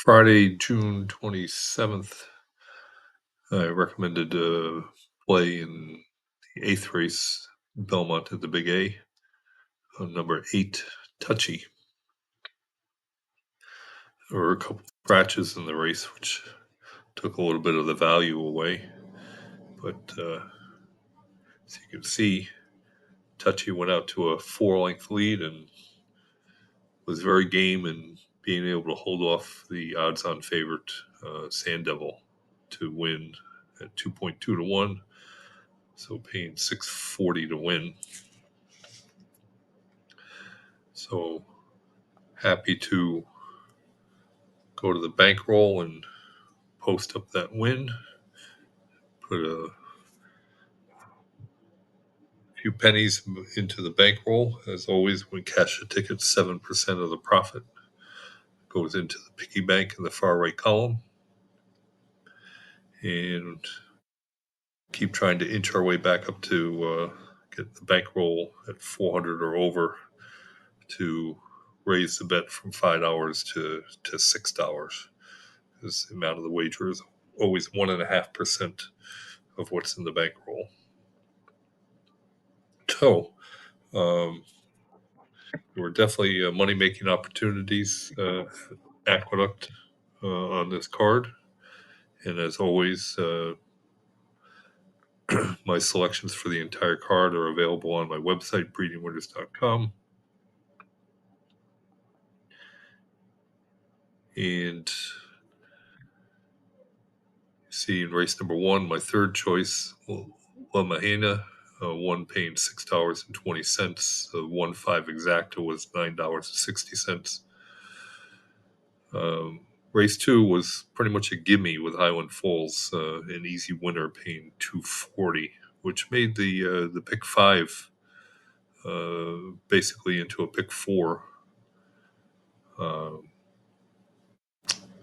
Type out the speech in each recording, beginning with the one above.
Friday, June 27th, I recommended play in the eighth race, Belmont at the Big A, on number 8, Touchy. There were a couple scratches in the race, which took a little bit of the value away. But as you can see, Touchy went out to a 4-length lead and was very game in being able to hold off the odds-on favorite Sand Devil to win at 2.2 to 1. So paying $6.40 to win. So happy to go to the bankroll and post up that win. Put a few pennies into the bankroll. As always, when cash a ticket, 7% of the profit goes into the piggy bank in the far right column. And keep trying to inch our way back up to get the bankroll at 400 or over to raise the bet from $5 to $6. Because the amount of the wager is always 1.5% of what's in the bankroll. So, there were definitely money-making opportunities, Aqueduct, on this card. And as always, my selections for the entire card are available on my website, breedingwinners.com. And see in race number 1, my third choice, La Mahena, one paying $6.20. The 1-5 exacta was $9.60. Race 2 was pretty much a gimme with Highland Falls, an easy winner paying $2.40, which made the pick 5 basically into a pick 4.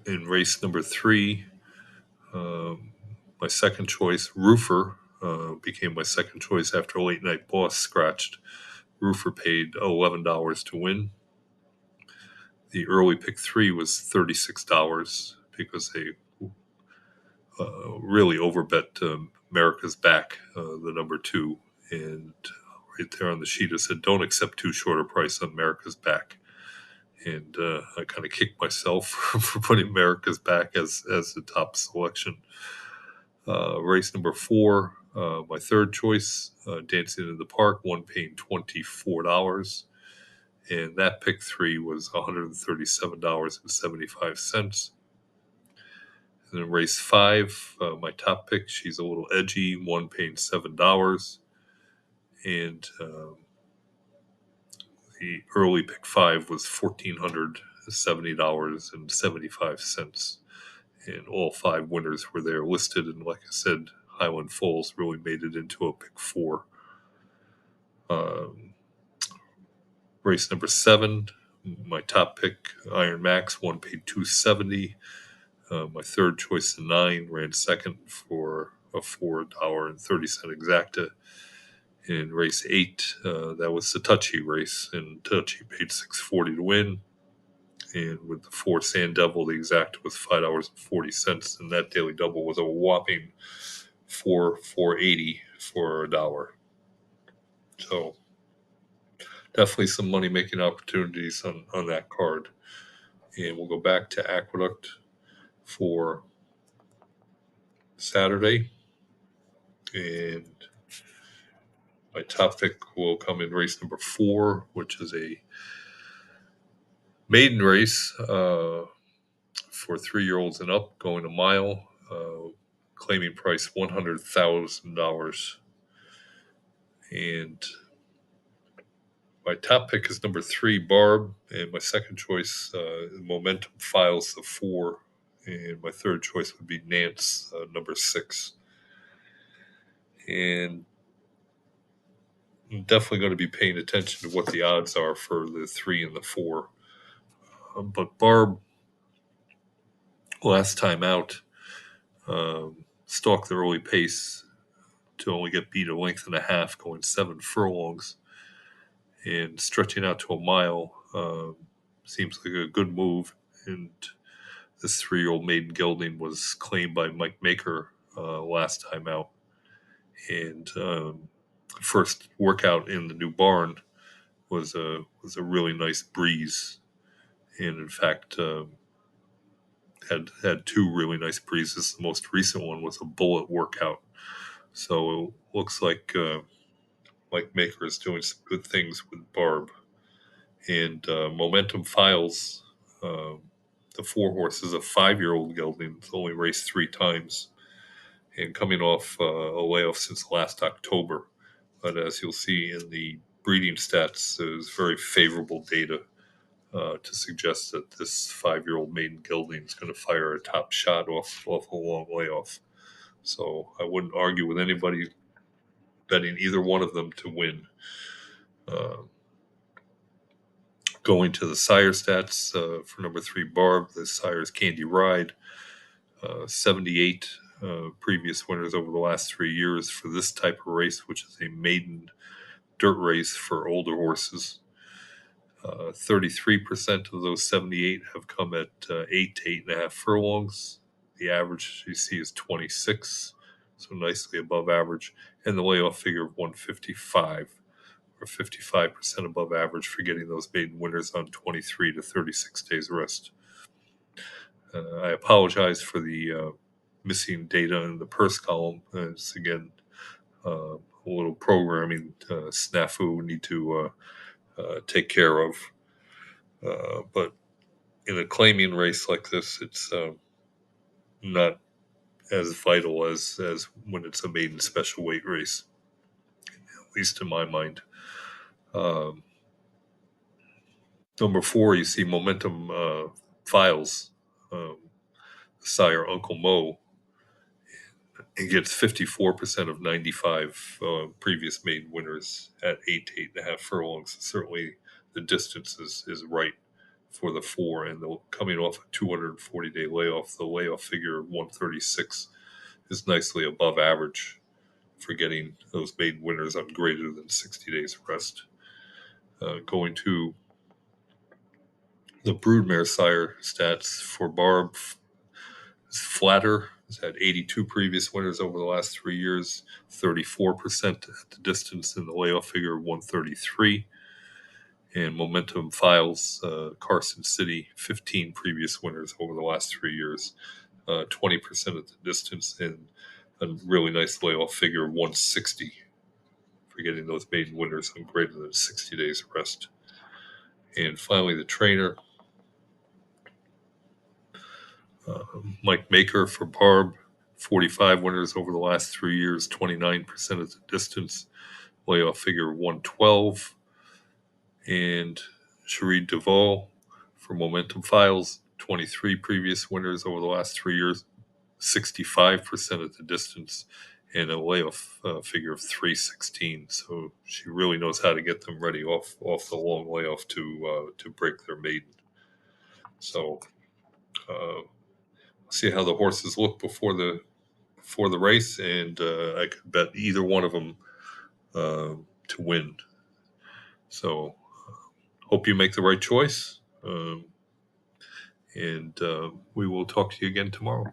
In race number 3, my second choice, Roofer, became my second choice after Late Night Boss scratched. Roofer paid $11 to win. The early pick 3 was $36 because they really overbet America's Back, the number 2. And right there on the sheet it said, don't accept too short a price on America's Back. And I kind of kicked myself for putting America's Back as the top selection. Race number 4, my third choice, Dancing in the Park, one paying $24. And that pick 3 was $137.75. And then race 5, my top pick, she's a little edgy, one paying $7. And the early pick 5 was $1,470.75. And all 5 winners were there listed. And like I said, Highland Falls really made it into a pick 4. Race number 7, my top pick, Iron Max, one paid $2.70. My third choice, the 9, ran second for a $4.30 exacta. In race 8, that was the Touchy race, and Touchy paid $6.40 to win. And with the 4 Sand Devil, the exacta was $5.40, and that daily double was a whopping $4.80 for $1. So definitely some money making opportunities on that card. And we'll go back to Aqueduct for Saturday. And my top pick will come in race number 4, which is a maiden race for 3-year-olds and up, going a mile, claiming price $100,000. And my top pick is number 3, Barb, and my second choice, Momentum Files, the 4, and my third choice would be Nance, number 6. And I'm definitely going to be paying attention to what the odds are for the 3 and the 4. But Barb, last time out, stalked the early pace to only get beat a length and a half, going 7 furlongs. And stretching out to a mile seems like a good move. And This 3-year-old maiden gelding was claimed by Mike Maker last time out, and first workout in the new barn was a really nice breeze, and in fact had two really nice breezes. The most recent one was a bullet workout, so it looks like Mike Maker is doing some good things with Barb. And Momentum Files, the 4 horses, a 5-year-old gelding, only raced 3 times, and coming off a layoff since last October. But as you'll see in the breeding stats, there's very favorable data to suggest that this 5-year-old maiden gelding is going to fire a top shot off a long layoff. So I wouldn't argue with anybody betting either one of them to win. Going to the sire stats for number 3 Barb, the sire's Candy Ride, 78 previous winners over the last 3 years for this type of race, which is a maiden dirt race for older horses. 33% of those 78 have come at 8 to 8.5 furlongs. The average you see is 26, so nicely above average, and the layoff figure of 155, or 55% above average for getting those maiden winners on 23 to 36 days rest. I apologize for the missing data in the purse column. It's again a little programming snafu we need to take care of. But in a claiming race like this, it's not as vital as when it's a maiden special weight race, at least in my mind. Number 4, you see Momentum Files, sire Uncle Mo. He gets 54% of 95 previous maiden winners at 8 to 8.5 furlongs. Certainly the distance is right for the 4, and coming off a 240-day layoff, the layoff figure of 136 is nicely above average for getting those maiden winners on greater than 60 days rest. Going to the broodmare sire stats for Barb, Flatter has had 82 previous winners over the last 3 years, 34% at the distance in the layoff figure of 133. And Momentum Files, Carson City, 15 previous winners over the last 3 years, 20% at the distance, and a really nice layoff figure of 160 for getting those maiden winners on greater than 60 days rest. And finally, the trainer, Mike Maker for Barb, 45 winners over the last 3 years, 29% at the distance, layoff figure of 112. And Cherie Duvall for Momentum Files, 23 previous winners over the last 3 years, 65% at the distance, and a layoff figure of 316. So she really knows how to get them ready off the long layoff to break their maiden. So see how the horses look before the race, and I could bet either one of them to win. So hope you make the right choice. And we will talk to you again tomorrow.